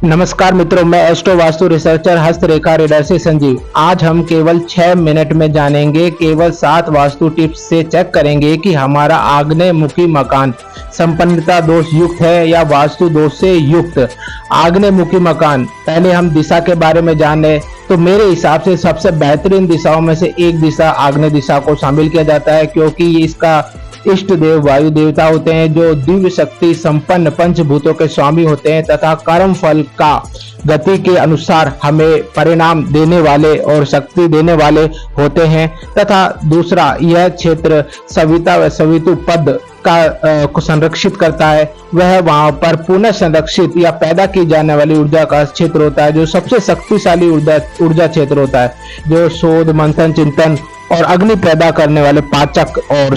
नमस्कार मित्रों, मैं एस्ट्रो वास्तु रिसर्चर हस्तरेखा रीडर से संजीव। आज हम केवल 6 मिनट में जानेंगे, केवल 7 वास्तु टिप्स से चेक करेंगे कि हमारा आग्नेय मुखी मकान संपन्नता दोष युक्त है या वास्तु दोष से युक्त। आग्नेय मुखी मकान, पहले हम दिशा के बारे में जाने तो मेरे हिसाब से सबसे बेहतरीन दिशाओं में से एक दिशा आग्नेय दिशा को शामिल किया जाता है, क्योंकि इसका इष्ट देव वायु देवता होते हैं जो दिव्य शक्ति संपन्न पंचभूतों के स्वामी होते हैं तथा कर्म फल का गति के अनुसार हमें परिणाम देने वाले और शक्ति देने वाले होते हैं। तथा दूसरा, यह क्षेत्र सविता व सवितु पद को संरक्षित करता है। वह वहां पर पुनः संरक्षित या पैदा की जाने वाली ऊर्जा का क्षेत्र होता है, जो सबसे शक्तिशाली ऊर्जा क्षेत्र होता है, जो शोध मंथन चिंतन और अग्नि पैदा करने वाले पाचक और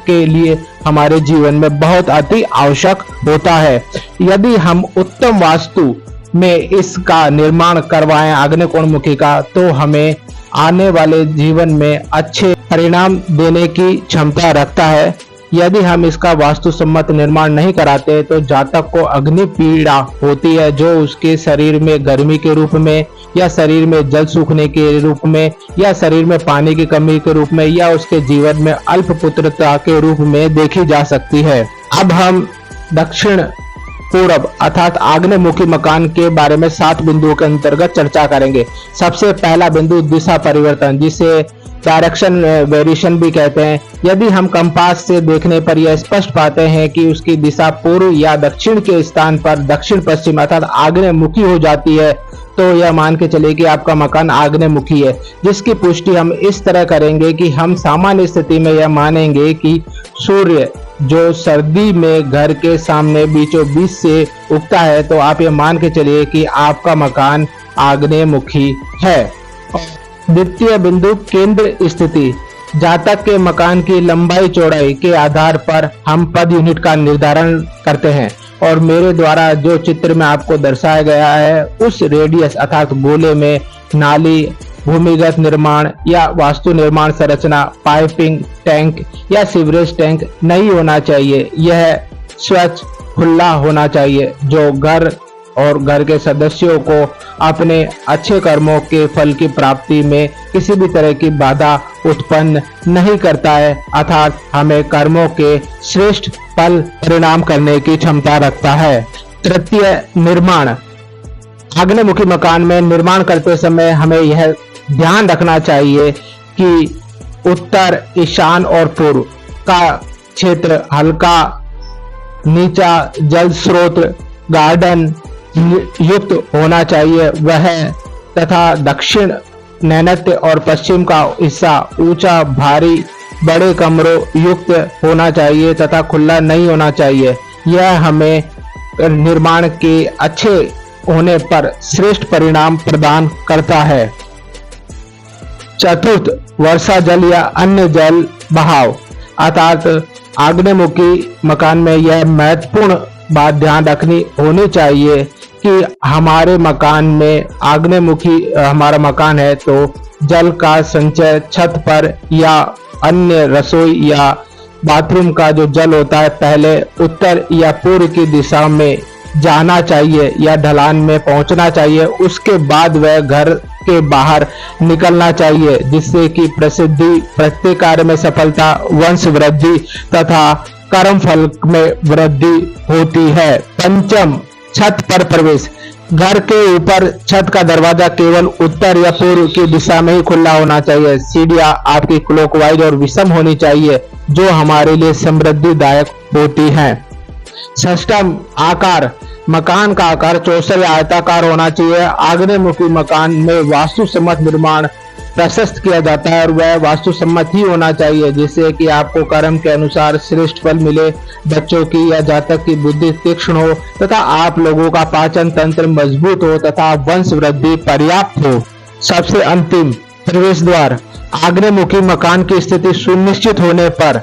के लिए हमारे जीवन में बहुत अति आवश्यक होता है। यदि हम उत्तम वास्तु में इसका निर्माण करवाएं आग्नेय कोणमुखी का, तो हमें आने वाले जीवन में अच्छे परिणाम देने की क्षमता रखता है। यदि हम इसका वास्तु सम्मत निर्माण नहीं कराते तो जातक को अग्नि पीड़ा होती है, जो उसके शरीर में गर्मी के रूप में या शरीर में जल सूखने के रूप में या शरीर में पानी की कमी के रूप में या उसके जीवन में अल्प पुत्रता के रूप में देखी जा सकती है। अब हम दक्षिण पूर्व अर्थात आग्नेय मुखी मकान के बारे में 7 बिंदुओं के अंतर्गत चर्चा करेंगे। सबसे पहला बिंदु दिशा परिवर्तन, जिसे डायरेक्शन वेरिएशन भी कहते हैं। यदि हम कंपास से देखने पर यह स्पष्ट पाते हैं कि उसकी दिशा पूर्व या दक्षिण के स्थान पर दक्षिण पश्चिम अर्थात आग्नेय मुखी हो जाती है, तो यह मान के चलिए कि आपका मकान आग्नेय मुखी है। जिसकी पुष्टि हम इस तरह करेंगे कि हम सामान्य स्थिति में यह मानेंगे कि सूर्य जो सर्दी में घर के सामने बीचों बीच से उगता है, तो आप यह मान के चलिए कि आपका मकान आग्नेय मुखी है। द्वितीय बिंदु केंद्र स्थिति। जातक के मकान की लंबाई चौड़ाई के आधार पर हम पद यूनिट का निर्धारण करते हैं, और मेरे द्वारा जो चित्र में आपको दर्शाया गया है उस रेडियस अर्थात गोले में नाली, भूमिगत निर्माण या वास्तु निर्माण संरचना, पाइपिंग, टैंक या सीवरेज टैंक नहीं होना चाहिए। यह स्वच्छ खुला होना चाहिए, जो घर और घर के सदस्यों को अपने अच्छे कर्मों के फल की प्राप्ति में किसी भी तरह की बाधा उत्पन्न नहीं करता है, अर्थात हमें कर्मों के श्रेष्ठ फल परिणाम करने की क्षमता रखता है। तृतीय, निर्माण। आग्नेय मुखी मकान में निर्माण करते समय हमें यह ध्यान रखना चाहिए कि उत्तर, ईशान और पूर्व का क्षेत्र हल्का नीचा जल स्रोत गार्डन युक्त होना चाहिए वह, तथा दक्षिण नैऋत्य और पश्चिम का हिस्सा ऊंचा भारी बड़े कमरों युक्त होना चाहिए तथा खुला नहीं होना चाहिए। यह हमें निर्माण के अच्छे होने पर श्रेष्ठ परिणाम प्रदान करता है। चतुर्थ, वर्षा जल या अन्य जल बहाव। अर्थात आग्नेय मुखी मकान में यह महत्वपूर्ण बात ध्यान रखनी होनी चाहिए कि हमारे मकान में आग्नेय मुखी हमारा मकान है, तो जल का संचय छत पर या अन्य रसोई या बाथरूम का जो जल होता है पहले उत्तर या पूर्व की दिशा में जाना चाहिए या ढलान में पहुंचना चाहिए। उसके बाद वह घर के बाहर निकलना चाहिए, जिससे कि प्रसिद्धि, प्रत्येक कार्य में सफलता, वंश वृद्धि तथा कर्म फल में वृद्धि होती है। पंचम, छत पर प्रवेश। घर के ऊपर छत का दरवाजा केवल उत्तर या पूर्व की दिशा में ही खुला होना चाहिए। सीढ़ियां आपकी क्लॉकवाइज और विषम होनी चाहिए, जो हमारे लिए समृद्धिदायक होती हैं। षष्ठम, आकार। मकान का आकार चौसर या आयताकार होना चाहिए। आग्नेय मुखी मकान में वास्तु सम्मत निर्माण प्रशस्त किया जाता है, और वह वास्तु सम्मत ही होना चाहिए, जिससे कि आपको कर्म के अनुसार श्रेष्ठ फल मिले, बच्चों की या जातक की बुद्धि तीक्ष्ण हो तथा आप लोगों का पाचन तंत्र मजबूत हो तथा वंश वृद्धि पर्याप्त हो। सबसे अंतिम, प्रवेश द्वार। आग्नेय मुखी मकान की स्थिति सुनिश्चित होने पर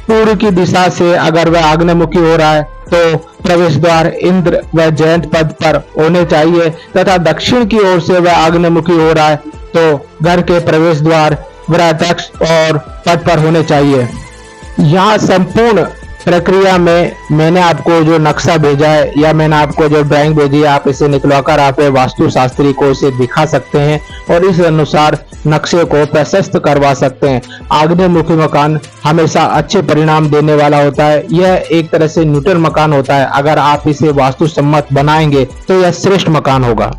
पूर्व की दिशा से अगर वह आग्नेय मुखी हो रहा है, तो प्रवेश द्वार इंद्र व जयंत पद पर होने चाहिए, तथा दक्षिण की ओर से वह आग्नेय मुखी हो रहा है, तो घर के प्रवेश द्वार वृक्षाक्ष और पद पर होने चाहिए। यहाँ संपूर्ण प्रक्रिया में मैंने आपको जो नक्शा भेजा है या मैंने आपको जो ड्राइंग भेजी है, आप इसे निकलवाकर आप वास्तुशास्त्री को इसे दिखा सकते हैं और इस अनुसार नक्शे को प्रशस्त करवा सकते हैं। आग्नेयमुखी मकान हमेशा अच्छे परिणाम देने वाला होता है। यह एक तरह से न्यूट्रल मकान होता है। अगर आप इसे वास्तुसम्मत बनाएंगे तो यह श्रेष्ठ मकान होगा।